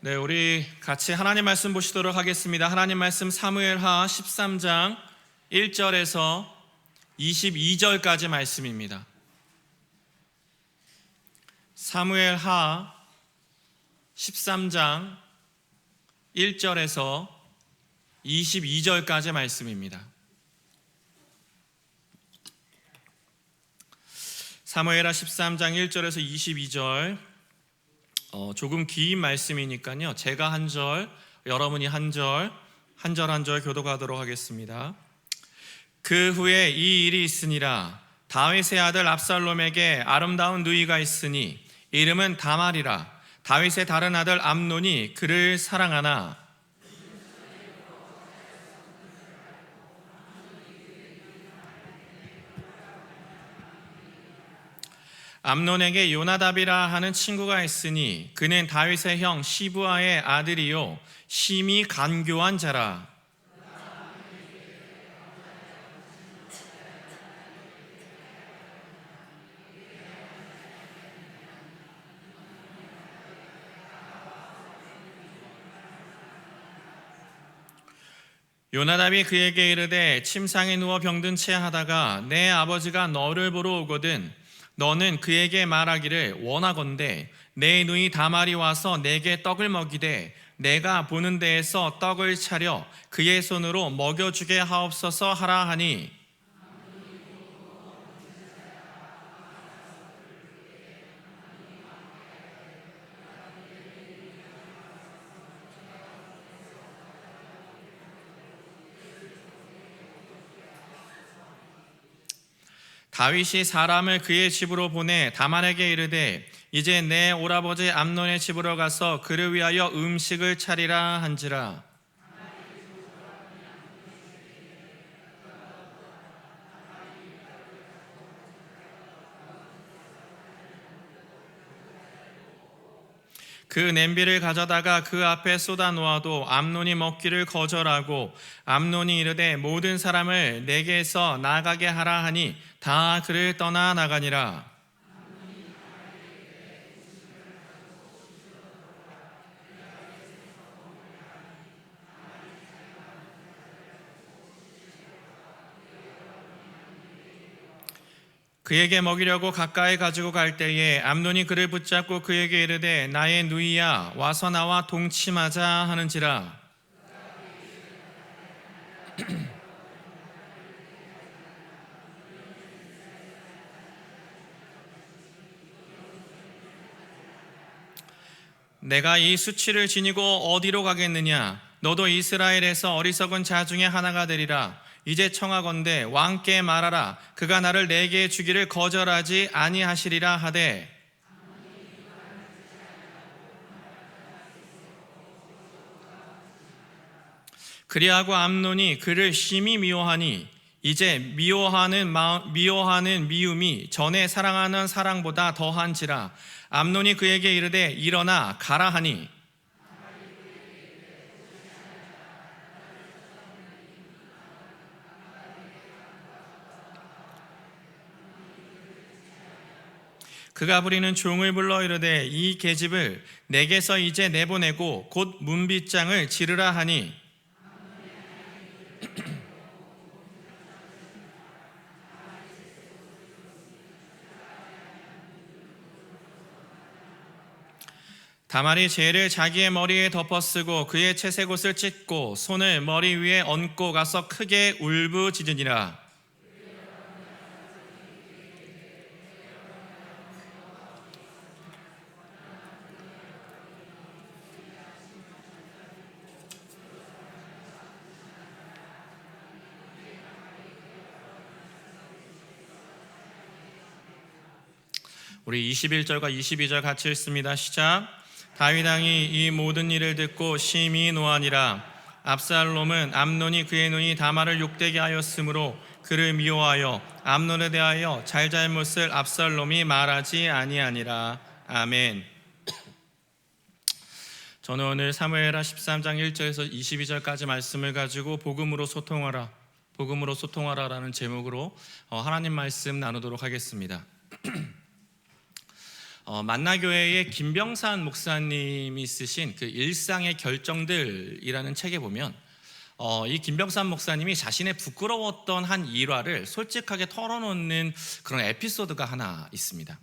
네, 우리 같이 하나님 말씀 보시도록 하겠습니다. 하나님 말씀 사무엘하 13장 1절에서 22절까지 말씀입니다. 사무엘하 13장 1절에서 22절까지 말씀입니다. 사무엘하 13장 1절에서 22절, 조금 긴 말씀이니까요, 제가 한 절, 여러분이 한 절, 한 절 교독하도록 하겠습니다. 그 후에 이 일이 있으니라. 다윗의 아들 압살롬에게 아름다운 누이가 있으니 이름은 다말이라. 다윗의 다른 아들 암논이 그를 사랑하나 암논에게 요나답이라 하는 친구가 있으니 그는 다윗의 형 시브아의 아들이요 심히 간교한 자라. 요나답이 그에게 이르되 침상에 누워 병든 채 하다가 내 아버지가 너를 보러 오거든 너는 그에게 말하기를 원하건대 내 누이 다말이 와서 내게 떡을 먹이되 내가 보는 데에서 떡을 차려 그의 손으로 먹여주게 하옵소서 하라 하니 다윗이 사람을 그의 집으로 보내 다말에게 이르되 이제 내 오라버지 암논의 집으로 가서 그를 위하여 음식을 차리라 한지라. 그 냄비를 가져다가 그 앞에 쏟아 놓아도 암논이 먹기를 거절하고 암논이 이르되 모든 사람을 내게서 나가게 하라 하니 다 그를 떠나 나가니라. 그에게 먹이려고 가까이 가지고 갈 때에 암논이 그를 붙잡고 그에게 이르되 나의 누이야 와서 나와 동침하자 하는지라. 내가 이 수치를 지니고 어디로 가겠느냐? 너도 이스라엘에서 어리석은 자 중에 하나가 되리라. 이제 청하건대 왕께 말하라. 그가 나를 내게 주기를 거절하지 아니하시리라 하되 그리하고 암논이 그를 심히 미워하니 이제 미워하는 미움이 전에 사랑하는 사랑보다 더한지라. 암논이 그에게 이르되 일어나 가라 하니 그가 부리는 종을 불러 이르되 이 계집을 내게서 이제 내보내고 곧 문빗장을 지르라 하니 다말이 재를 자기의 머리에 덮어쓰고 그의 채색옷을 찢고 손을 머리 위에 얹고 가서 크게 울부짖으니라. 우리 21절과 22절 같이 읽습니다. 시작. 다윗 왕이 이 모든 일을 듣고 심히 노하니라. 압살롬은 암논이 그의 누이 다말을 욕되게 하였으므로 그를 미워하여 암논에 대하여 잘잘못을 압살롬이 말하지 아니하니라. 아멘. 저는 오늘 사무엘하 13장 1절에서 22절까지 말씀을 가지고 복음으로 소통하라라는 제목으로 하나님 말씀 나누도록 하겠습니다. 만나교회의 김병산 목사님이 쓰신 그 일상의 결정들이라는 책에 보면 이 김병산 목사님이 자신의 부끄러웠던 한 일화를 솔직하게 털어놓는 그런 에피소드가 하나 있습니다.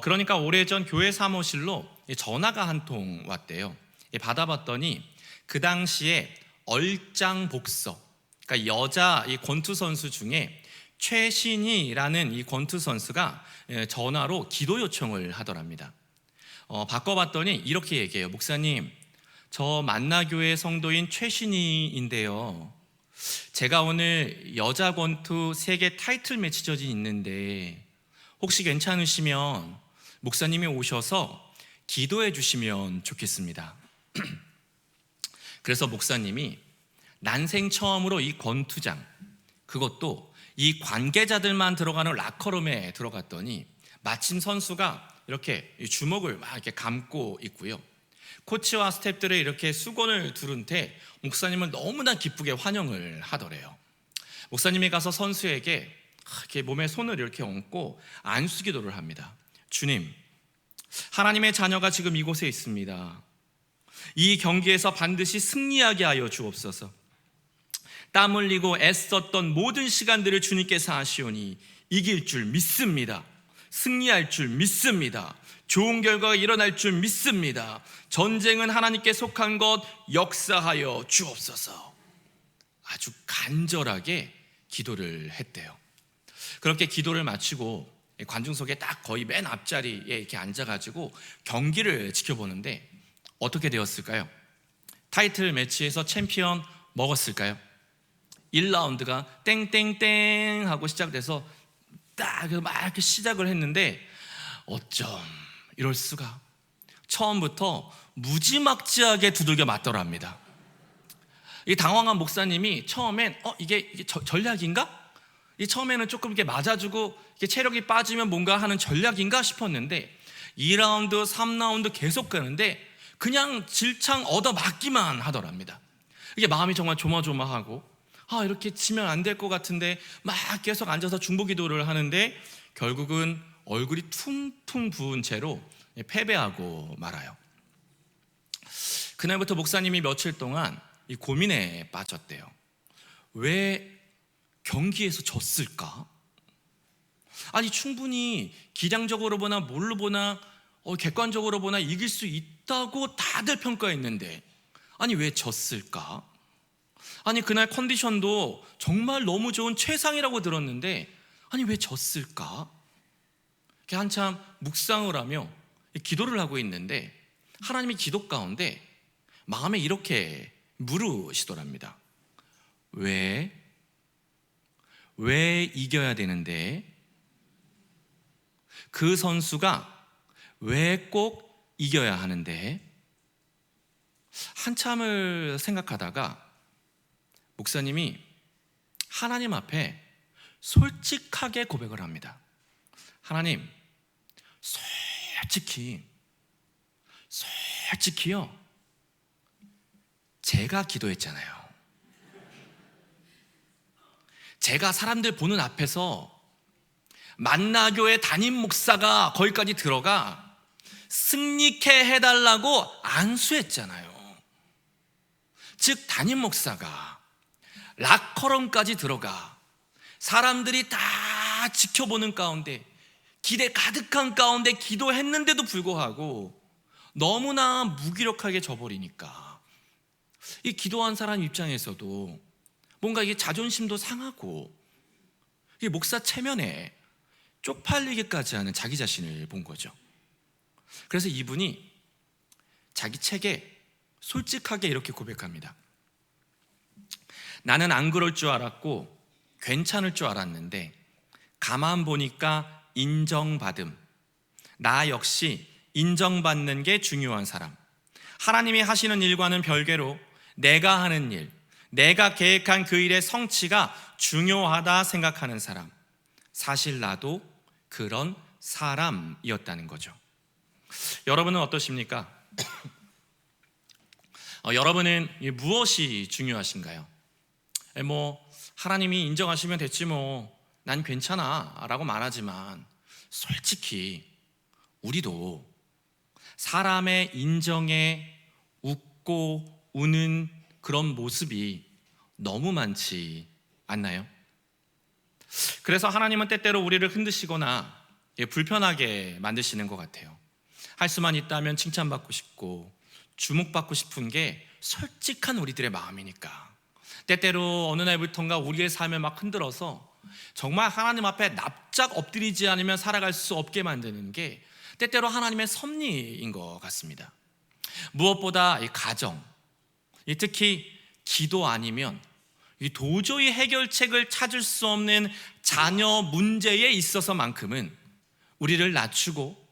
그러니까 오래전 교회 사무실로 전화가 한 통 왔대요. 받아봤더니 그 당시에 얼짱복서, 그러니까 여자 이 권투 선수 중에 최신희라는 이 권투 선수가 전화로 기도 요청을 하더랍니다. 바꿔봤더니 이렇게 얘기해요. 목사님, 저 만나교회 성도인 최신희인데요, 제가 오늘 여자 권투 세계 타이틀 매치전이 있는데 혹시 괜찮으시면 목사님이 오셔서 기도해 주시면 좋겠습니다. 그래서 목사님이 난생 처음으로 이 권투장, 그것도 이 관계자들만 들어가는 라커룸에 들어갔더니 마침 선수가 이렇게 주먹을 막 이렇게 감고 있고요, 코치와 스태프들의 이렇게 수건을 두른 채 목사님을 너무나 기쁘게 환영을 하더래요. 목사님이 가서 선수에게 이렇게 몸에 손을 이렇게 얹고 안수기도를 합니다. 주님, 하나님의 자녀가 지금 이곳에 있습니다. 이 경기에서 반드시 승리하게 하여 주옵소서. 땀 흘리고 애썼던 모든 시간들을 주님께서 아시오니 이길 줄 믿습니다. 승리할 줄 믿습니다. 좋은 결과가 일어날 줄 믿습니다. 전쟁은 하나님께 속한 것, 역사하여 주옵소서. 아주 간절하게 기도를 했대요. 그렇게 기도를 마치고 관중석에 딱 거의 맨 앞자리에 이렇게 앉아가지고 경기를 지켜보는데 어떻게 되었을까요? 타이틀 매치에서 챔피언 먹었을까요? 1라운드가 땡땡땡 하고 시작돼서 딱 막 이렇게 시작을 했는데 어쩜 이럴 수가, 처음부터 무지막지하게 두들겨 맞더랍니다. 이 당황한 목사님이 처음엔 이게 전략인가? 이 처음에는 조금 이렇게 맞아주고 이렇게 체력이 빠지면 뭔가 하는 전략인가 싶었는데 2라운드, 3라운드 계속 가는데 그냥 질창 얻어 맞기만 하더랍니다. 이게 마음이 정말 조마조마하고 이렇게 지면 안 될 것 같은데 막 계속 앉아서 중보기도를 하는데 결국은 얼굴이 퉁퉁 부은 채로 패배하고 말아요. 그날부터 목사님이 며칠 동안 이 고민에 빠졌대요. 왜 경기에서 졌을까? 아니 충분히 기량적으로 보나 뭘로 보나 객관적으로 보나 이길 수 있다고 다들 평가했는데 아니 왜 졌을까? 아니 그날 컨디션도 정말 너무 좋은 최상이라고 들었는데 아니 왜 졌을까? 한참 묵상을 하며 기도를 하고 있는데 하나님이 기도 가운데 마음에 이렇게 물으시더랍니다. 왜 이겨야 되는데? 그 선수가 왜 꼭 이겨야 하는데? 한참을 생각하다가 목사님이 하나님 앞에 솔직하게 고백을 합니다. 하나님, 솔직히요, 제가 기도했잖아요. 제가 사람들 보는 앞에서 만나교회 담임 목사가 거기까지 들어가 승리케 해달라고 안수했잖아요. 즉 담임 목사가 락커룸까지 들어가 사람들이 다 지켜보는 가운데 기대 가득한 가운데 기도했는데도 불구하고 너무나 무기력하게 져버리니까 이 기도한 사람 입장에서도 뭔가 이게 자존심도 상하고 이 목사 체면에 쪽팔리기까지 하는 자기 자신을 본 거죠. 그래서 이분이 자기 책에 솔직하게 이렇게 고백합니다. 나는 안 그럴 줄 알았고 괜찮을 줄 알았는데 가만 보니까 인정받음, 나 역시 인정받는 게 중요한 사람, 하나님이 하시는 일과는 별개로 내가 하는 일, 내가 계획한 그 일의 성취가 중요하다 생각하는 사람, 사실 나도 그런 사람이었다는 거죠. 여러분은 어떠십니까? 여러분은 무엇이 중요하신가요? 하나님이 인정하시면 됐지 난 괜찮아 라고 말하지만 솔직히 우리도 사람의 인정에 웃고 우는 그런 모습이 너무 많지 않나요? 그래서 하나님은 때때로 우리를 흔드시거나 불편하게 만드시는 것 같아요. 할 수만 있다면 칭찬받고 싶고 주목받고 싶은 게 솔직한 우리들의 마음이니까 때때로 어느 날부턴가 우리의 삶을 막 흔들어서 정말 하나님 앞에 납작 엎드리지 않으면 살아갈 수 없게 만드는 게 때때로 하나님의 섭리인 것 같습니다. 무엇보다 이 가정, 특히 기도 아니면 도저히 해결책을 찾을 수 없는 자녀 문제에 있어서만큼은 우리를 낮추고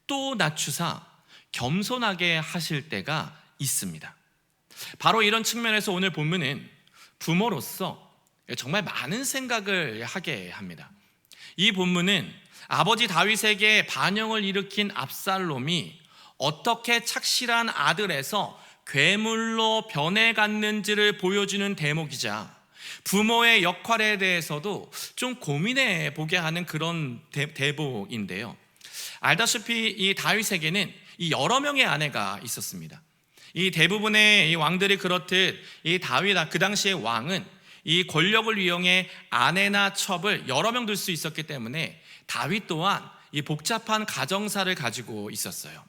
또 낮추사 겸손하게 하실 때가 있습니다. 바로 이런 측면에서 오늘 본문은 부모로서 정말 많은 생각을 하게 합니다. 이 본문은 아버지 다윗에게 반영을 일으킨 압살롬이 어떻게 착실한 아들에서 괴물로 변해갔는지를 보여주는 대목이자 부모의 역할에 대해서도 좀 고민해 보게 하는 그런 대목인데요. 알다시피 이 다윗에게는 이 여러 명의 아내가 있었습니다. 이 대부분의 이 왕들이 그렇듯 이 다윗 그 당시의 왕은 이 권력을 이용해 아내나 첩을 여러 명 둘 수 있었기 때문에 다윗 또한 이 복잡한 가정사를 가지고 있었어요.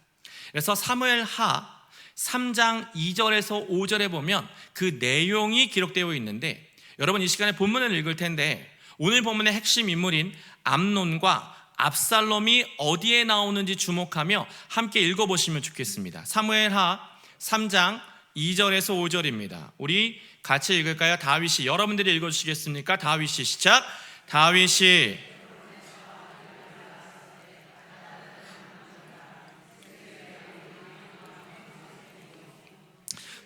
그래서 사무엘하 3장 2절에서 5절에 보면 그 내용이 기록되어 있는데 여러분 이 시간에 본문을 읽을 텐데 오늘 본문의 핵심 인물인 암논과 압살롬이 어디에 나오는지 주목하며 함께 읽어보시면 좋겠습니다. 사무엘하 3장 2절에서 5절입니다. 우리 같이 읽을까요? 다윗이, 여러분들이 읽어주시겠습니까? 다윗이 시작. 다윗이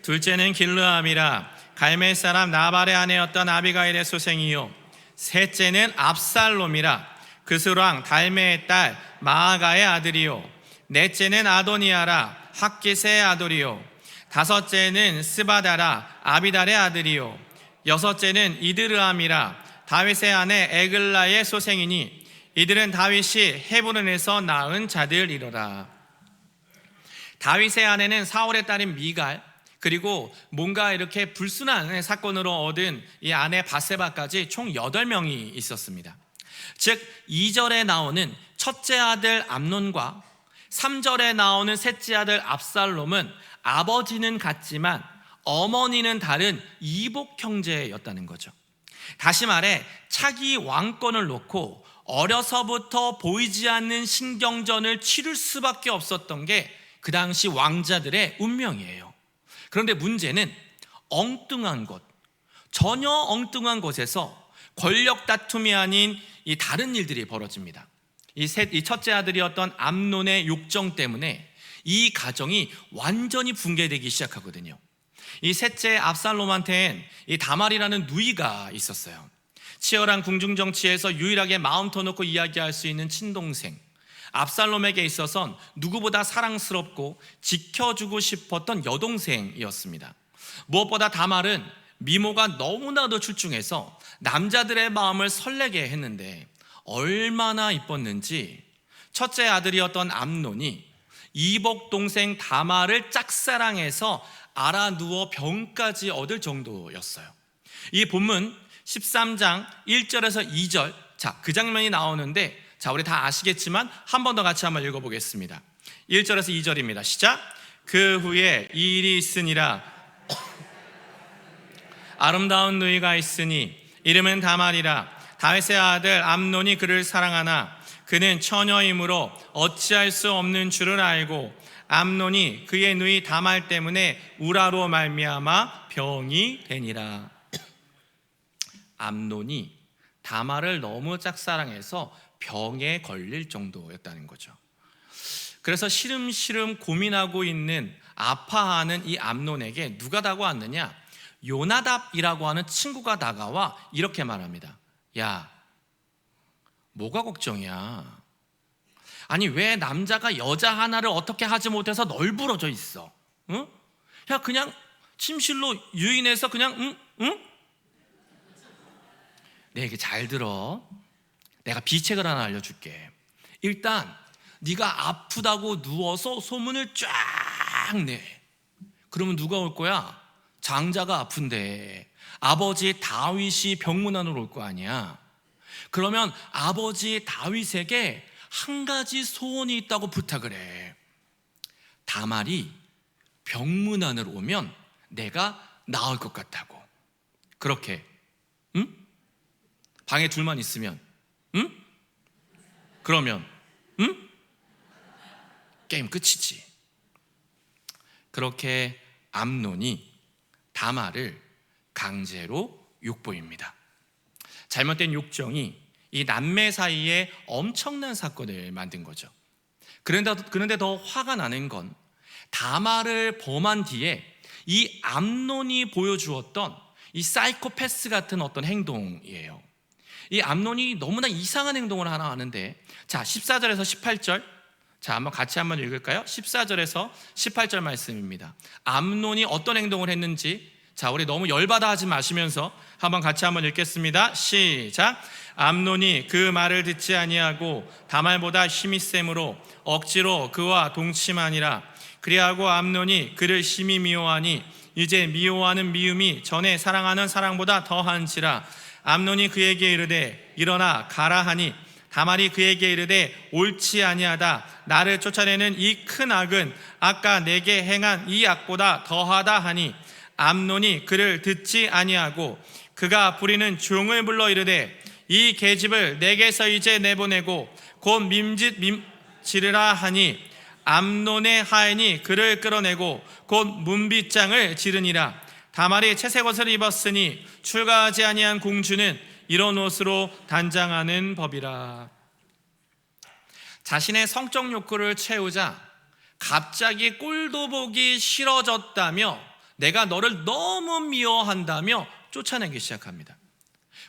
둘째는 길르암이라 갈멜 사람 나발의 아내였던 아비가일의 소생이요 셋째는 압살롬이라 그스왕 달메의 딸 마아가의 아들이요 넷째는 아도니아라 학깃의 아들이요 다섯째는 스바다라 아비달의 아들이요 여섯째는 이드르암이라 다윗의 아내 에글라의 소생이니 이들은 다윗이 헤브론에서 낳은 자들이로라. 다윗의 아내는 사울의 딸인 미갈, 그리고 뭔가 이렇게 불순한 사건으로 얻은 이 아내 바세바까지 총 8명이 있었습니다. 즉 2절에 나오는 첫째 아들 암논과 3절에 나오는 셋째 아들 압살롬은 아버지는 같지만 어머니는 다른 이복 형제였다는 거죠. 다시 말해 차기 왕권을 놓고 어려서부터 보이지 않는 신경전을 치를 수밖에 없었던 게 그 당시 왕자들의 운명이에요. 그런데 문제는 엉뚱한 곳, 전혀 엉뚱한 곳에서 권력 다툼이 아닌 이 다른 일들이 벌어집니다. 이 첫째 아들이었던 암논의 욕정 때문에 이 가정이 완전히 붕괴되기 시작하거든요. 이 셋째 압살롬한테는 이 다말이라는 누이가 있었어요. 치열한 궁중 정치에서 유일하게 마음 터놓고 이야기할 수 있는 친동생, 압살롬에게 있어선 누구보다 사랑스럽고 지켜주고 싶었던 여동생이었습니다. 무엇보다 다말은 미모가 너무나도 출중해서 남자들의 마음을 설레게 했는데 얼마나 이뻤는지 첫째 아들이었던 암논이 이복 동생 다말을 짝사랑해서 알아누워 병까지 얻을 정도였어요. 이 본문 13장 1절에서 2절, 자, 그 장면이 나오는데 자, 우리 다 아시겠지만 한 번 더 같이 한번 읽어보겠습니다. 1절에서 2절입니다. 시작. 그 후에 이 일이 있으니라 아름다운 누이가 있으니 이름은 다말이라 다윗의 아들 암논이 그를 사랑하나 그는 처녀이므로 어찌할 수 없는 줄을 알고 암논이 그의 누이 다말 때문에 우라로 말미암아 병이 되니라. 암논이 다말을 너무 짝사랑해서 병에 걸릴 정도였다는 거죠. 그래서 시름시름 고민하고 있는 아파하는 이 암논에게 누가 다가왔느냐? 요나답이라고 하는 친구가 다가와 이렇게 말합니다. 야, 뭐가 걱정이야? 아니 왜 남자가 여자 하나를 어떻게 하지 못해서 널브러져 있어? 응? 야, 그냥 침실로 유인해서 그냥 응? 내 얘기 잘 들어. 내가 비책을 하나 알려줄게. 일단 네가 아프다고 누워서 소문을 쫙 내. 그러면 누가 올 거야? 장자가 아픈데 아버지 다윗이 병문안으로 올 거 아니야. 그러면 아버지 다윗에게 한 가지 소원이 있다고 부탁을 해. 다말이 병문안으로 오면 내가 나을 것 같다고. 그렇게, 응? 방에 둘만 있으면, 응? 그러면, 응? 게임 끝이지. 그렇게 암논이 다말을 강제로 욕보입니다. 잘못된 욕정이 이 남매 사이에 엄청난 사건을 만든 거죠. 그런데 더 화가 나는 건 다말을 범한 뒤에 이 암논이 보여주었던 이 사이코패스 같은 어떤 행동이에요. 이 암논이 너무나 이상한 행동을 하나 하는데, 자 14절에서 18절, 자 한번 같이 한번 읽을까요? 14절에서 18절 말씀입니다. 암논이 어떤 행동을 했는지, 자 우리 너무 열받아 하지 마시면서 한번 같이 한번 읽겠습니다. 시작. 암논이 그 말을 듣지 아니하고 다말보다 힘이 셈으로 억지로 그와 동침하니라. 그리하고 암논이 그를 심히 미워하니 이제 미워하는 미움이 전에 사랑하는 사랑보다 더한지라. 암논이 그에게 이르되 일어나 가라 하니 다말이 그에게 이르되 옳지 아니하다. 나를 쫓아내는 이 큰 악은 아까 내게 행한 이 악보다 더하다 하니 암논이 그를 듣지 아니하고 그가 부리는 종을 불러 이르되 이 계집을 내게서 이제 내보내고 곧 민짓 지르라 하니 암논의 하인이 그를 끌어내고 곧 문빗장을 지르니라. 다말이 채색 옷을 입었으니 출가하지 아니한 공주는 이런 옷으로 단장하는 법이라. 자신의 성적 욕구를 채우자 갑자기 꼴도 보기 싫어졌다며 내가 너를 너무 미워한다며 쫓아내기 시작합니다.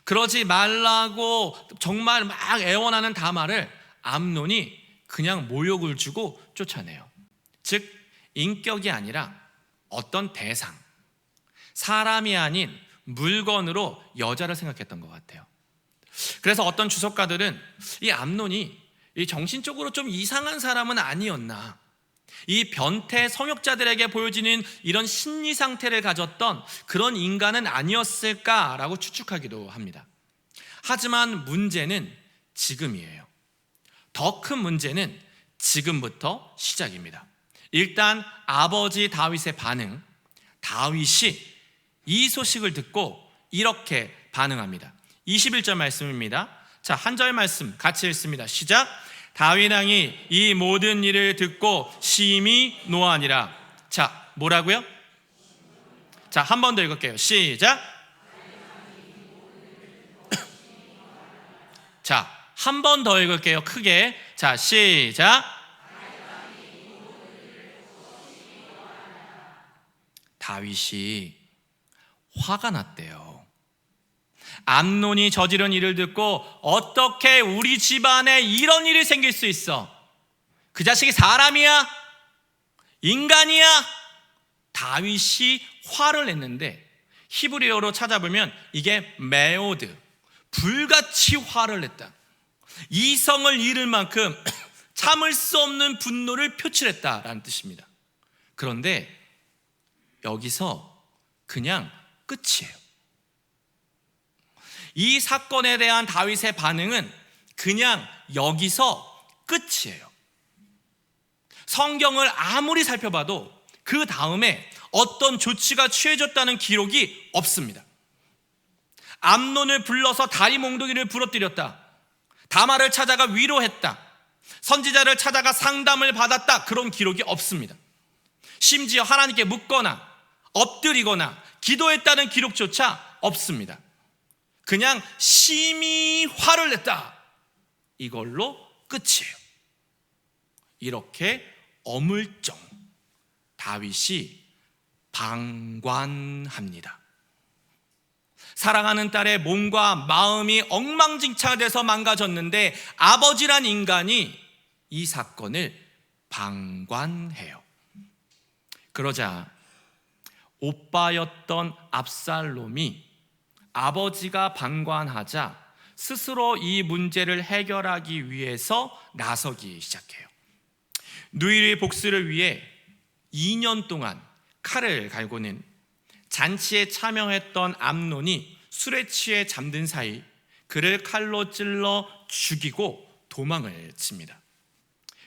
그러지 말라고 정말 막 애원하는 다말을 암논이 그냥 모욕을 주고 쫓아내요. 즉 인격이 아니라 어떤 대상, 사람이 아닌 물건으로 여자를 생각했던 것 같아요. 그래서 어떤 주석가들은 이 암논이 이 정신적으로 좀 이상한 사람은 아니었나, 이 변태 성역자들에게 보여지는 이런 심리 상태를 가졌던 그런 인간은 아니었을까라고 추측하기도 합니다. 하지만 문제는 지금이에요. 더 큰 문제는 지금부터 시작입니다. 일단 아버지 다윗의 반응. 다윗이 이 소식을 듣고 이렇게 반응합니다. 21절 말씀입니다. 자, 한 절 말씀 같이 읽습니다. 시작. 다윗 왕이 이 모든 일을 듣고 심히 노하니라. 자, 뭐라고요? 자, 한 번 더 읽을게요. 시작. 자, 한 번 더 읽을게요. 크게. 자, 시작. 다윗이 화가 났대요. 암논이 저지른 일을 듣고 어떻게 우리 집안에 이런 일이 생길 수 있어? 그 자식이 사람이야? 인간이야? 다윗이 화를 냈는데 히브리어로 찾아보면 이게 메오드, 불같이 화를 냈다. 이성을 잃을 만큼 참을 수 없는 분노를 표출했다라는 뜻입니다. 그런데 여기서 그냥 끝이에요. 이 사건에 대한 다윗의 반응은 그냥 여기서 끝이에요. 성경을 아무리 살펴봐도 그 다음에 어떤 조치가 취해졌다는 기록이 없습니다. 암논을 불러서 다리 몽둥이를 부러뜨렸다, 다말을 찾아가 위로했다, 선지자를 찾아가 상담을 받았다, 그런 기록이 없습니다. 심지어 하나님께 묻거나 엎드리거나 기도했다는 기록조차 없습니다. 그냥 심히 화를 냈다, 이걸로 끝이에요. 이렇게 어물쩡 다윗이 방관합니다. 사랑하는 딸의 몸과 마음이 엉망진창돼서 망가졌는데 아버지란 인간이 이 사건을 방관해요. 그러자 오빠였던 압살롬이 아버지가 방관하자 스스로 이 문제를 해결하기 위해서 나서기 시작해요. 누이의 복수를 위해 2년 동안 칼을 갈고는 잔치에 참여했던 암논이 술에 취해 잠든 사이 그를 칼로 찔러 죽이고 도망을 칩니다.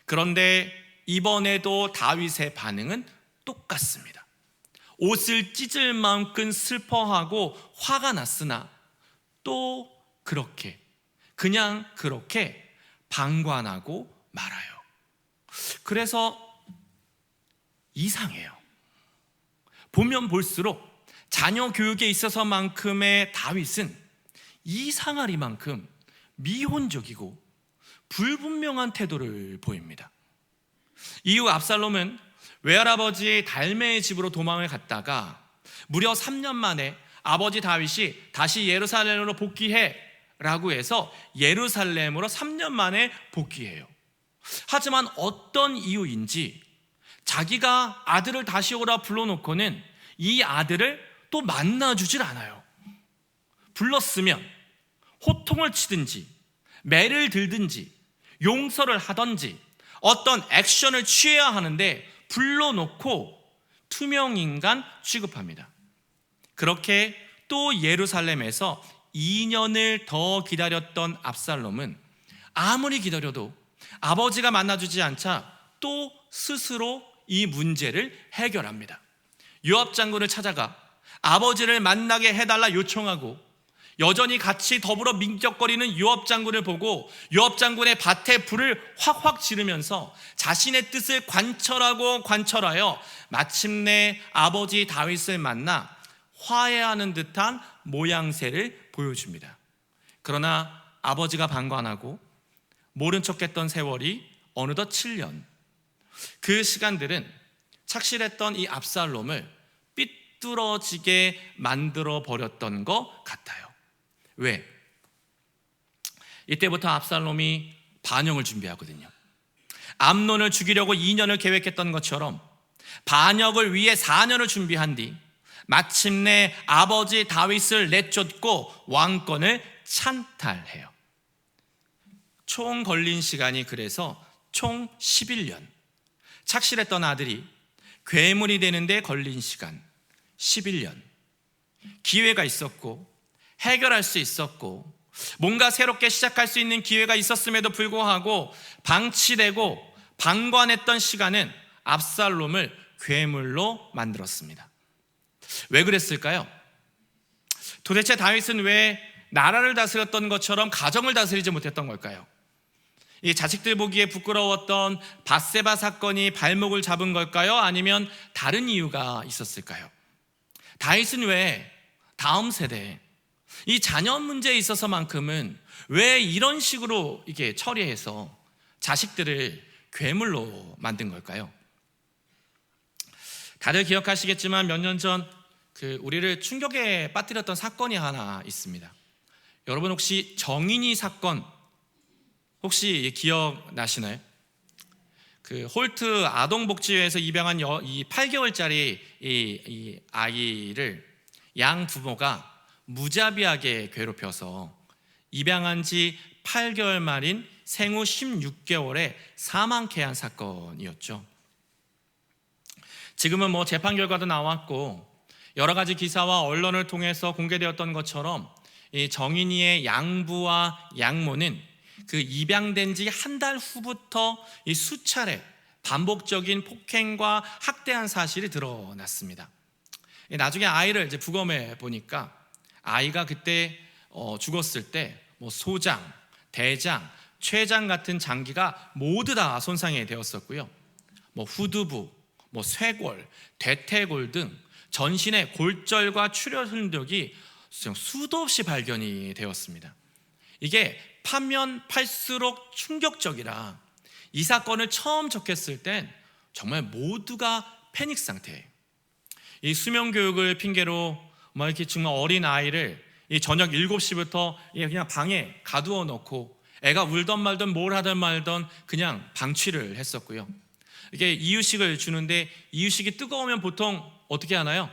그런데 이번에도 다윗의 반응은 똑같습니다. 옷을 찢을 만큼 슬퍼하고 화가 났으나 또 그냥 그렇게 방관하고 말아요. 그래서 이상해요. 보면 볼수록 자녀 교육에 있어서만큼의 다윗은 이상하리만큼 미온적이고 불분명한 태도를 보입니다. 이후 압살롬은 외할아버지 달메의 집으로 도망을 갔다가 무려 3년 만에 아버지 다윗이 다시 예루살렘으로 복귀해 라고 해서 예루살렘으로 3년 만에 복귀해요. 하지만 어떤 이유인지 자기가 아들을 다시 오라 불러놓고는 이 아들을 또 만나주질 않아요. 불렀으면 호통을 치든지 매를 들든지 용서를 하든지 어떤 액션을 취해야 하는데 불러놓고 투명인간 취급합니다. 그렇게 또 예루살렘에서 2년을 더 기다렸던 압살롬은 아무리 기다려도 아버지가 만나주지 않자 또 스스로 이 문제를 해결합니다. 요압 장군을 찾아가 아버지를 만나게 해달라 요청하고 여전히 같이 더불어 민격거리는 요압 장군을 보고 요압 장군의 밭에 불을 확확 지르면서 자신의 뜻을 관철하여 마침내 아버지 다윗을 만나 화해하는 듯한 모양새를 보여줍니다. 그러나 아버지가 방관하고 모른 척했던 세월이 어느덧 7년. 그 시간들은 착실했던 이 압살롬을 삐뚤어지게 만들어 버렸던 것 같아요. 왜? 이때부터 압살롬이 반역을 준비하거든요. 암논을 죽이려고 2년을 계획했던 것처럼 반역을 위해 4년을 준비한 뒤 마침내 아버지 다윗을 내쫓고 왕권을 찬탈해요. 총 걸린 시간이 그래서 총 11년. 착실했던 아들이 괴물이 되는데 걸린 시간 11년. 기회가 있었고 해결할 수 있었고 뭔가 새롭게 시작할 수 있는 기회가 있었음에도 불구하고 방치되고 방관했던 시간은 압살롬을 괴물로 만들었습니다. 왜 그랬을까요? 도대체 다윗은 왜 나라를 다스렸던 것처럼 가정을 다스리지 못했던 걸까요? 이 자식들 보기에 부끄러웠던 밧세바 사건이 발목을 잡은 걸까요? 아니면 다른 이유가 있었을까요? 다윗은 왜 다음 세대 이 자녀 문제에 있어서만큼은 왜 이런 식으로 이게 처리해서 자식들을 괴물로 만든 걸까요? 다들 기억하시겠지만 몇 년 전 우리를 충격에 빠뜨렸던 사건이 하나 있습니다. 여러분 혹시 정인이 사건 혹시 기억나시나요? 홀트 아동복지회에서 입양한 이 8개월짜리 이 아이를 양 부모가 무자비하게 괴롭혀서 입양한 지 8개월 만인 생후 16개월에 사망케 한 사건이었죠. 지금은 재판 결과도 나왔고 여러 가지 기사와 언론을 통해서 공개되었던 것처럼 이 정인이의 양부와 양모는 입양된 지 한 달 후부터 이 수차례 반복적인 폭행과 학대한 사실이 드러났습니다. 나중에 아이를 이제 부검해 보니까 아이가 그때 죽었을 때 소장, 대장, 췌장 같은 장기가 모두 다 손상이 되었었고요. 후두부, 쇄골, 대퇴골 등 전신의 골절과 출혈 흔적이 수도 없이 발견이 되었습니다. 이게 파면 팔수록 충격적이라 이 사건을 처음 접했을 땐 정말 모두가 패닉 상태예요. 이 수면 교육을 핑계로 이렇게 정말 어린 아이를 이 저녁 7시부터 그냥 방에 가두어 놓고 애가 울던 말던 뭘 하든 말던 그냥 방치를 했었고요. 이게 이유식을 주는데 이유식이 뜨거우면 보통 어떻게 하나요?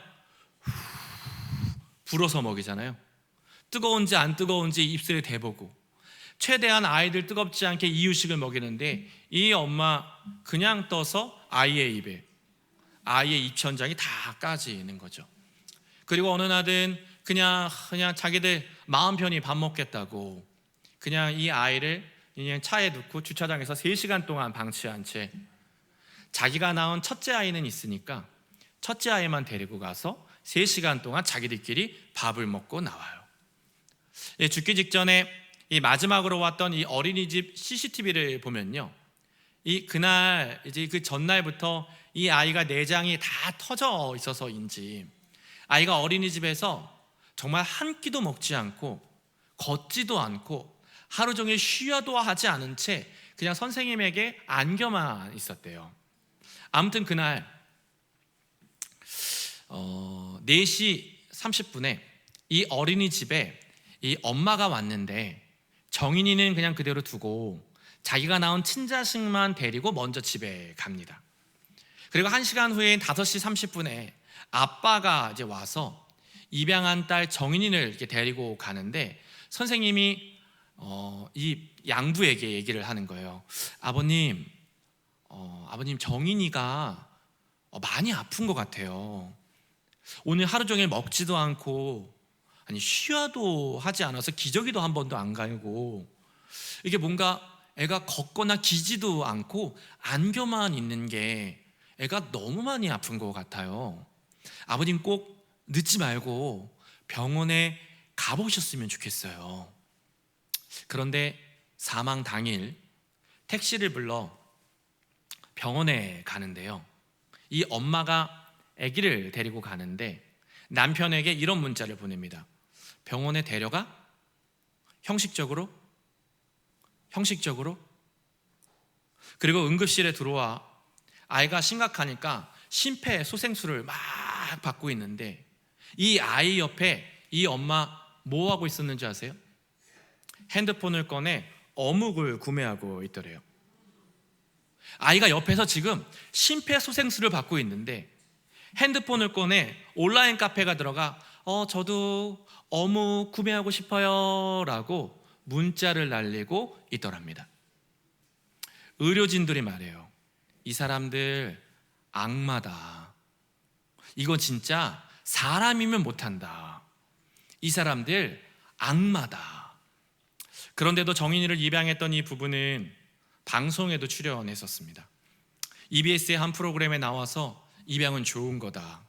불어서 먹이잖아요. 뜨거운지 안 뜨거운지 입술에 대보고 최대한 아이들 뜨겁지 않게 이유식을 먹이는데 이 엄마 그냥 떠서 아이의 입에 아이의 입천장이 다 까지는 거죠. 그리고 어느 날은 그냥 자기들 마음 편히 밥 먹겠다고 그냥 이 아이를 그냥 차에 넣고 주차장에서 3시간 동안 방치한 채 자기가 낳은 첫째 아이는 있으니까 첫째 아이만 데리고 가서 3시간 동안 자기들끼리 밥을 먹고 나와요. 죽기 직전에 이 마지막으로 왔던 이 어린이집 CCTV를 보면요, 이 그날 이제 그 전날부터 이 아이가 내장이 다 터져 있어서인지 아이가 어린이집에서 정말 한 끼도 먹지 않고 걷지도 않고 하루 종일 쉬어도 하지 않은 채 그냥 선생님에게 안겨만 있었대요. 아무튼 그날 4시 30분에 이 어린이집에 이 엄마가 왔는데 정인이는 그냥 그대로 두고 자기가 낳은 친자식만 데리고 먼저 집에 갑니다. 그리고 1시간 후인 5시 30분에 아빠가 이제 와서 입양한 딸 정인이를 이렇게 데리고 가는데 선생님이 이 양부에게 얘기를 하는 거예요. 아버님 정인이가 많이 아픈 것 같아요. 오늘 하루 종일 먹지도 않고 쉬어도 하지 않아서 기저귀도 한 번도 안 갈고 이게 뭔가 애가 걷거나 기지도 않고 안겨만 있는 게 애가 너무 많이 아픈 것 같아요. 아버님 꼭 늦지 말고 병원에 가보셨으면 좋겠어요. 그런데 사망 당일 택시를 불러 병원에 가는데요, 이 엄마가 아기를 데리고 가는데 남편에게 이런 문자를 보냅니다. 병원에 데려가? 형식적으로? 그리고 응급실에 들어와 아이가 심각하니까 심폐소생술을 막 받고 있는데 이 아이 옆에 이 엄마 뭐 하고 있었는지 아세요? 핸드폰을 꺼내 어묵을 구매하고 있더래요. 아이가 옆에서 지금 심폐소생술을 받고 있는데 핸드폰을 꺼내 온라인 카페가 들어가 저도 어묵 구매하고 싶어요 라고 문자를 날리고 있더랍니다. 의료진들이 말해요. 이 사람들 악마다. 이건 진짜 사람이면 못한다. 이 사람들 악마다. 그런데도 정인이를 입양했던 이 부부는 방송에도 출연했었습니다. EBS의 한 프로그램에 나와서 입양은 좋은 거다,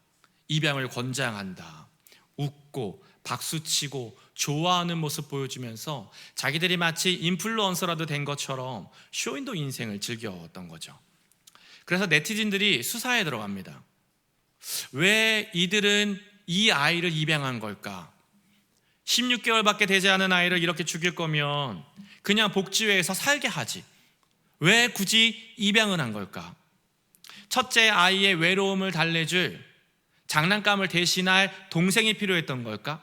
입양을 권장한다, 웃고 박수치고 좋아하는 모습 보여주면서 자기들이 마치 인플루언서라도 된 것처럼 쇼윈도 인생을 즐겼던 거죠. 그래서 네티즌들이 수사에 들어갑니다. 왜 이들은 이 아이를 입양한 걸까? 16개월밖에 되지 않은 아이를 이렇게 죽일 거면 그냥 복지회에서 살게 하지, 왜 굳이 입양을 한 걸까? 첫째 아이의 외로움을 달래줄 장난감을 대신할 동생이 필요했던 걸까?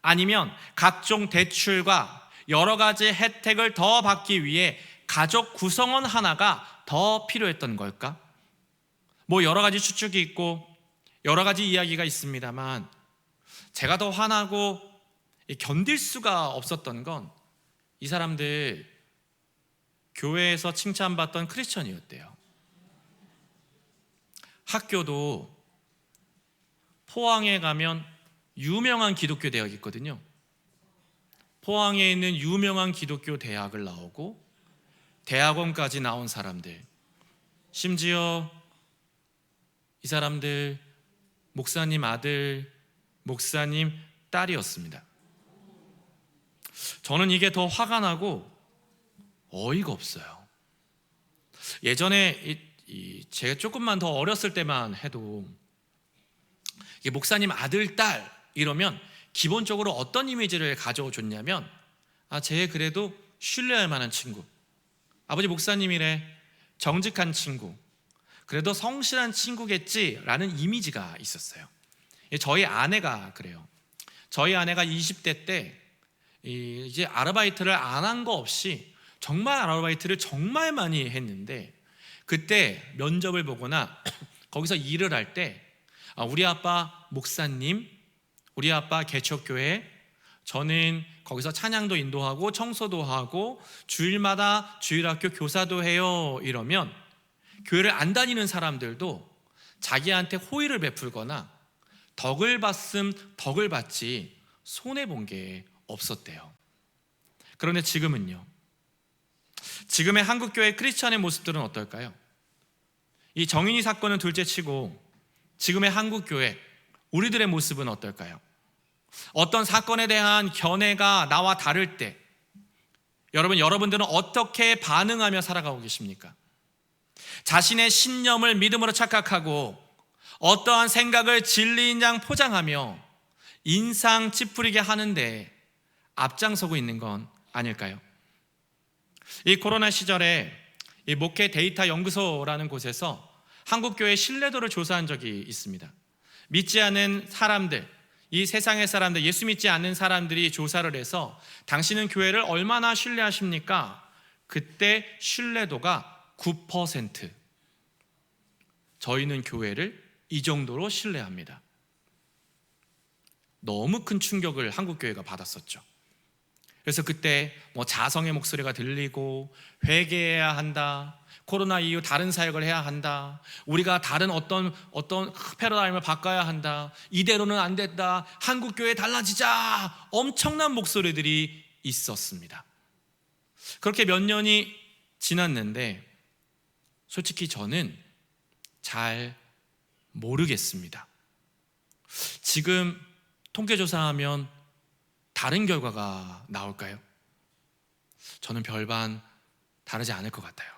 아니면 각종 대출과 여러 가지 혜택을 더 받기 위해 가족 구성원 하나가 더 필요했던 걸까? 뭐 여러 가지 추측이 있고 여러 가지 이야기가 있습니다만 제가 더 화나고 견딜 수가 없었던 건 이 사람들 교회에서 칭찬받던 크리스천이었대요. 학교도 포항에 가면 유명한 기독교 대학이 있거든요. 포항에 있는 유명한 기독교 대학을 나오고 대학원까지 나온 사람들, 심지어 이 사람들 목사님 아들, 목사님 딸이었습니다. 저는 이게 더 화가 나고 어이가 없어요. 예전에 제가 조금만 더 어렸을 때만 해도 이게 목사님 아들, 딸 이러면 기본적으로 어떤 이미지를 가져줬냐면 쟤 그래도 신뢰할 만한 친구, 아버지 목사님이래, 정직한 친구, 그래도 성실한 친구겠지라는 이미지가 있었어요. 저희 아내가 그래요. 저희 아내가 20대 때 이제 아르바이트를 안 한 거 없이 정말 아르바이트를 정말 많이 했는데 그때 면접을 보거나 거기서 일을 할 때 우리 아빠 목사님, 우리 아빠 개척교회, 저는 거기서 찬양도 인도하고 청소도 하고 주일마다 주일학교 교사도 해요 이러면 교회를 안 다니는 사람들도 자기한테 호의를 베풀거나 덕을 받음 덕을 받지 손해본 게 없었대요. 그런데 지금은요, 지금의 한국교회 크리스천의 모습들은 어떨까요? 이 정인이 사건은 둘째치고 지금의 한국교회 우리들의 모습은 어떨까요? 어떤 사건에 대한 견해가 나와 다를 때 여러분들은 어떻게 반응하며 살아가고 계십니까? 자신의 신념을 믿음으로 착각하고 어떠한 생각을 진리인 양 포장하며 인상 찌푸리게 하는데 앞장서고 있는 건 아닐까요? 이 코로나 시절에 이 목회 데이터 연구소라는 곳에서 한국교회 신뢰도를 조사한 적이 있습니다. 믿지 않는 사람들, 이 세상의 사람들, 예수 믿지 않는 사람들이 조사를 해서 당신은 교회를 얼마나 신뢰하십니까? 그때 신뢰도가 9%. 저희는 교회를 이 정도로 신뢰합니다. 너무 큰 충격을 한국교회가 받았었죠. 그래서 그때 자성의 목소리가 들리고 회개해야 한다, 코로나 이후 다른 사역을 해야 한다, 우리가 다른 어떤 패러다임을 바꿔야 한다, 이대로는 안 된다, 한국교회 달라지자, 엄청난 목소리들이 있었습니다. 그렇게 몇 년이 지났는데 솔직히 저는 잘 모르겠습니다. 지금 통계조사하면 다른 결과가 나올까요? 저는 별반 다르지 않을 것 같아요.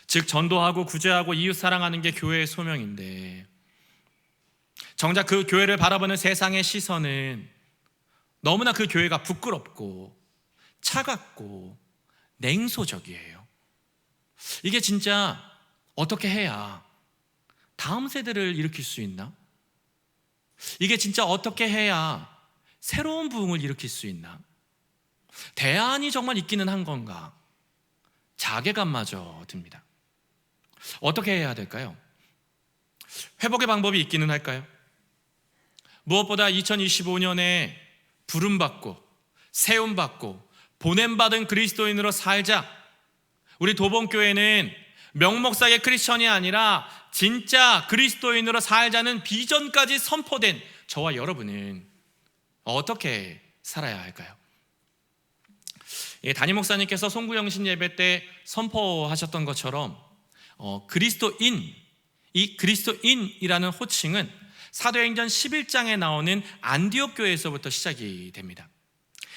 즉 전도하고 구제하고 이웃 사랑하는 게 교회의 소명인데 정작 그 교회를 바라보는 세상의 시선은 너무나 그 교회가 부끄럽고 차갑고 냉소적이에요. 이게 진짜 어떻게 해야 다음 세대를 일으킬 수 있나? 이게 진짜 어떻게 해야 새로운 부흥을 일으킬 수 있나? 대안이 정말 있기는 한 건가? 자괴감마저 듭니다. 어떻게 해야 될까요? 회복의 방법이 있기는 할까요? 무엇보다 2025년에 부름받고 세움받고 보냄받은 그리스도인으로 살자. 우리 도봉교회는 명목상의 크리스천이 아니라 진짜 그리스도인으로 살자는 비전까지 선포된 저와 여러분은 어떻게 살아야 할까요? 담임 목사님께서 송구영신 예배 때 선포하셨던 것처럼 그리스도인, 이 그리스도인이라는 호칭은 사도행전 11장에 나오는 안디옥 교회에서부터 시작이 됩니다.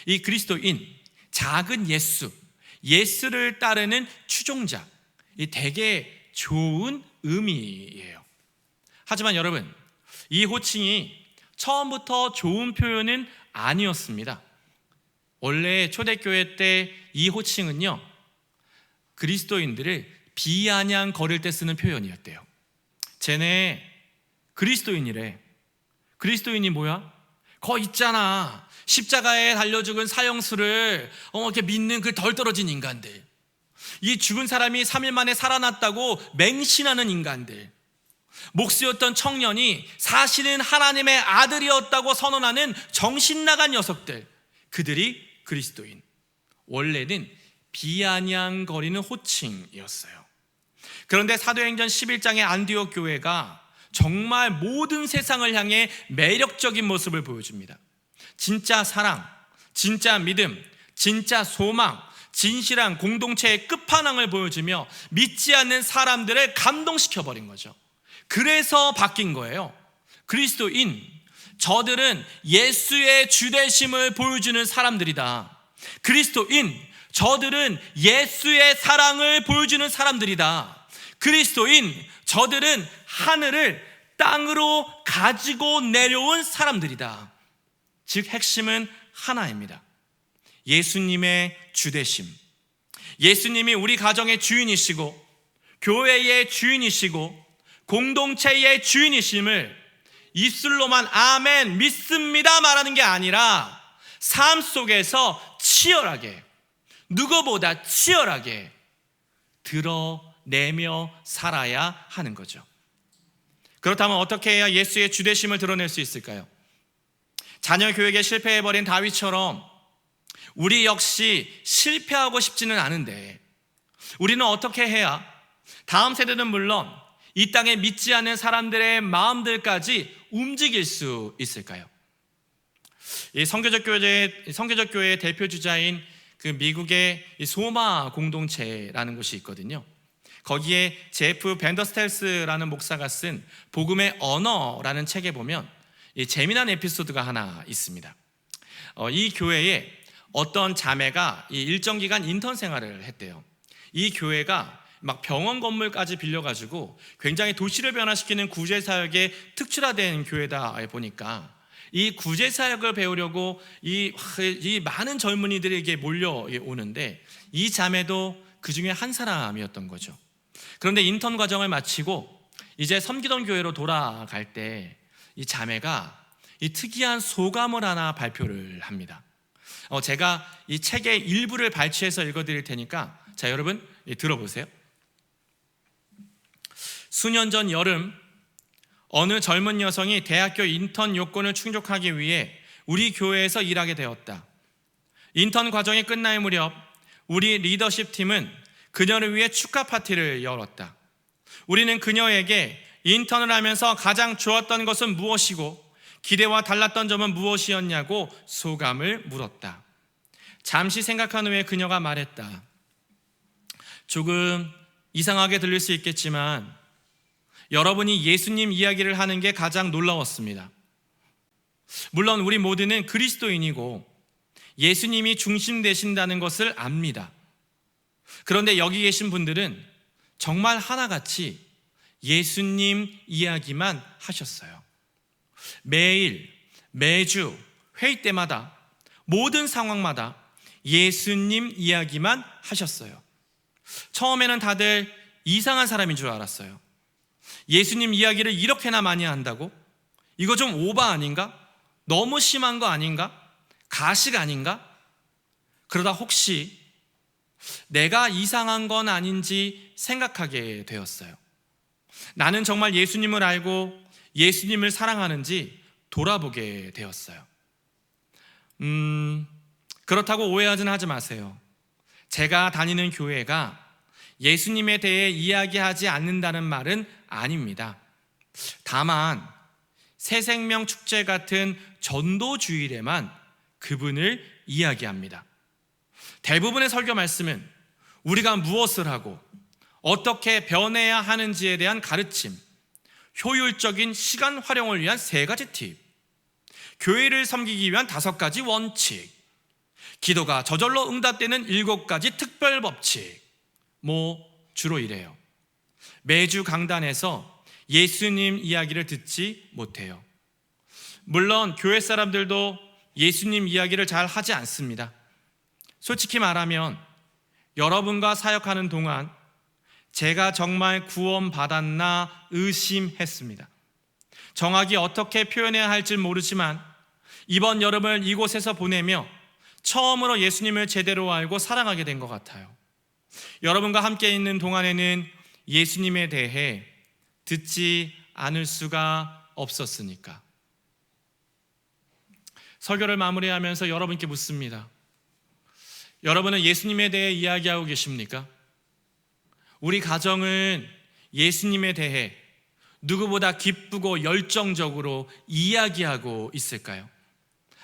이 그리스도인, 작은 예수, 예수를 따르는 추종자, 이 되게 좋은 의미예요. 하지만 여러분, 이 호칭이 처음부터 좋은 표현은 아니었습니다. 원래 초대교회 때 이 호칭은요, 그리스도인들을 비아냥거릴 때 쓰는 표현이었대요. 쟤네 그리스도인이래. 그리스도인이 뭐야? 거 있잖아, 십자가에 달려 죽은 사형수를 이렇게 믿는 그 덜 떨어진 인간들, 이 죽은 사람이 3일 만에 살아났다고 맹신하는 인간들, 목수였던 청년이 사실은 하나님의 아들이었다고 선언하는 정신 나간 녀석들, 그들이 그리스도인. 원래는 비아냥거리는 호칭이었어요. 그런데 사도행전 11장의 안디옥 교회가 정말 모든 세상을 향해 매력적인 모습을 보여줍니다. 진짜 사랑, 진짜 믿음, 진짜 소망, 진실한 공동체의 끝판왕을 보여주며 믿지 않는 사람들을 감동시켜버린 거죠. 그래서 바뀐 거예요. 그리스도인, 저들은 예수의 주되심을 보여주는 사람들이다. 그리스도인, 저들은 예수의 사랑을 보여주는 사람들이다. 그리스도인, 저들은 하늘을 땅으로 가지고 내려온 사람들이다. 즉 핵심은 하나입니다. 예수님의 주되심. 예수님이 우리 가정의 주인이시고 교회의 주인이시고 공동체의 주인이심을 입술로만 아멘 믿습니다 말하는 게 아니라 삶 속에서 치열하게, 누구보다 치열하게 드러내며 살아야 하는 거죠. 그렇다면 어떻게 해야 예수의 주되심을 드러낼 수 있을까요? 자녀 교육에 실패해버린 다윗처럼 우리 역시 실패하고 싶지는 않은데 우리는 어떻게 해야 다음 세대는 물론 이 땅에 믿지 않는 사람들의 마음들까지 움직일 수 있을까요? 이 선교적 교회의 대표 주자인 그 미국의 소마 공동체라는 곳이 있거든요. 거기에 제프 벤더스텔스라는 목사가 쓴 복음의 언어라는 책에 보면 재미난 에피소드가 하나 있습니다. 이 교회에 어떤 자매가 일정 기간 인턴 생활을 했대요. 이 교회가 막 병원 건물까지 빌려가지고 굉장히 도시를 변화시키는 구제사역에 특출화된 교회다 보니까 이 구제사역을 배우려고 이 많은 젊은이들에게 몰려오는데 이 자매도 그 중에 한 사람이었던 거죠. 그런데 인턴 과정을 마치고 이제 섬기던 교회로 돌아갈 때 이 자매가 이 특이한 소감을 하나 발표를 합니다. 제가 이 책의 일부를 발췌해서 읽어드릴 테니까 자, 여러분 들어보세요. 수년 전 여름 어느 젊은 여성이 대학교 인턴 요건을 충족하기 위해 우리 교회에서 일하게 되었다. 인턴 과정이 끝날 무렵 우리 리더십 팀은 그녀를 위해 축하 파티를 열었다. 우리는 그녀에게 인턴을 하면서 가장 좋았던 것은 무엇이고 기대와 달랐던 점은 무엇이었냐고 소감을 물었다. 잠시 생각한 후에 그녀가 말했다. 조금 이상하게 들릴 수 있겠지만 여러분이 예수님 이야기를 하는 게 가장 놀라웠습니다. 물론 우리 모두는 그리스도인이고 예수님이 중심 되신다는 것을 압니다. 그런데 여기 계신 분들은 정말 하나같이 예수님 이야기만 하셨어요. 매일, 매주, 회의 때마다, 모든 상황마다 예수님 이야기만 하셨어요. 처음에는 다들 이상한 사람인 줄 알았어요. 예수님 이야기를 이렇게나 많이 한다고? 이거 좀 오바 아닌가? 너무 심한 거 아닌가? 가식 아닌가? 그러다 혹시 내가 이상한 건 아닌지 생각하게 되었어요. 나는 정말 예수님을 알고 예수님을 사랑하는지 돌아보게 되었어요. 그렇다고 오해하진 하지 마세요. 제가 다니는 교회가 예수님에 대해 이야기하지 않는다는 말은 아닙니다. 다만 새생명 축제 같은 전도 주일에만 그분을 이야기합니다. 대부분의 설교 말씀은 우리가 무엇을 하고 어떻게 변해야 하는지에 대한 가르침, 효율적인 시간 활용을 위한 3가지 팁, 교회를 섬기기 위한 5가지 원칙, 기도가 저절로 응답되는 7가지 특별 법칙, 주로 이래요. 매주 강단에서 예수님 이야기를 듣지 못해요. 물론 교회 사람들도 예수님 이야기를 잘 하지 않습니다. 솔직히 말하면 여러분과 사역하는 동안 제가 정말 구원받았나 의심했습니다. 정확히 어떻게 표현해야 할지 모르지만 이번 여름을 이곳에서 보내며 처음으로 예수님을 제대로 알고 사랑하게 된 것 같아요. 여러분과 함께 있는 동안에는 예수님에 대해 듣지 않을 수가 없었으니까. 설교를 마무리하면서 여러분께 묻습니다. 여러분은 예수님에 대해 이야기하고 계십니까? 우리 가정은 예수님에 대해 누구보다 기쁘고 열정적으로 이야기하고 있을까요?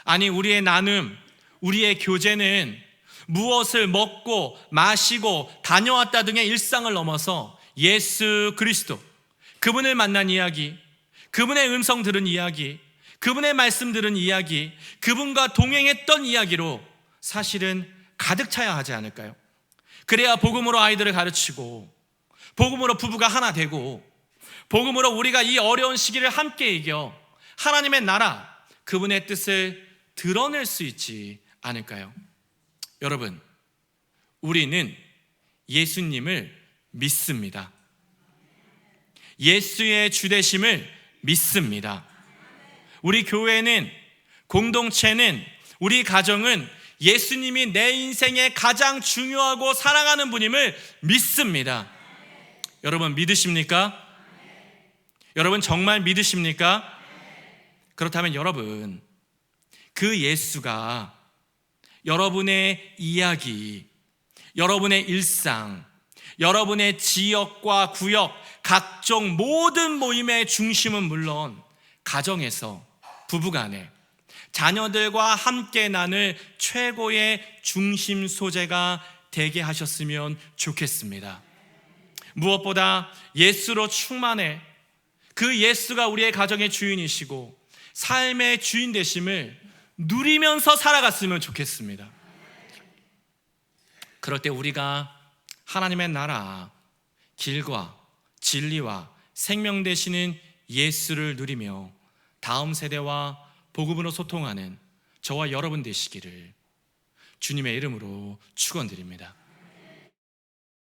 아니, 우리의 나눔, 우리의 교제는 무엇을 먹고 마시고 다녀왔다 등의 일상을 넘어서 예수 그리스도, 그분을 만난 이야기, 그분의 음성 들은 이야기, 그분의 말씀 들은 이야기, 그분과 동행했던 이야기로 사실은 가득 차야 하지 않을까요? 그래야 복음으로 아이들을 가르치고, 복음으로 부부가 하나 되고, 복음으로 우리가 이 어려운 시기를 함께 이겨 하나님의 나라, 그분의 뜻을 드러낼 수 있지 않을까요? 여러분, 우리는 예수님을 믿습니다. 예수의 주되심을 믿습니다. 우리 교회는, 공동체는, 우리 가정은 예수님이 내 인생에 가장 중요하고 사랑하는 분임을 믿습니다. 여러분 믿으십니까? 여러분 정말 믿으십니까? 그렇다면 여러분, 그 예수가 여러분의 이야기, 여러분의 일상, 여러분의 지역과 구역, 각종 모든 모임의 중심은 물론 가정에서, 부부간에, 자녀들과 함께 나눌 최고의 중심 소재가 되게 하셨으면 좋겠습니다. 무엇보다 예수로 충만해 그 예수가 우리의 가정의 주인이시고 삶의 주인 되심을 누리면서 살아갔으면 좋겠습니다. 그럴 때 우리가 하나님의 나라, 길과 진리와 생명 되시는 예수를 누리며 다음 세대와 복음으로 소통하는 저와 여러분 되시기를 주님의 이름으로 축원드립니다.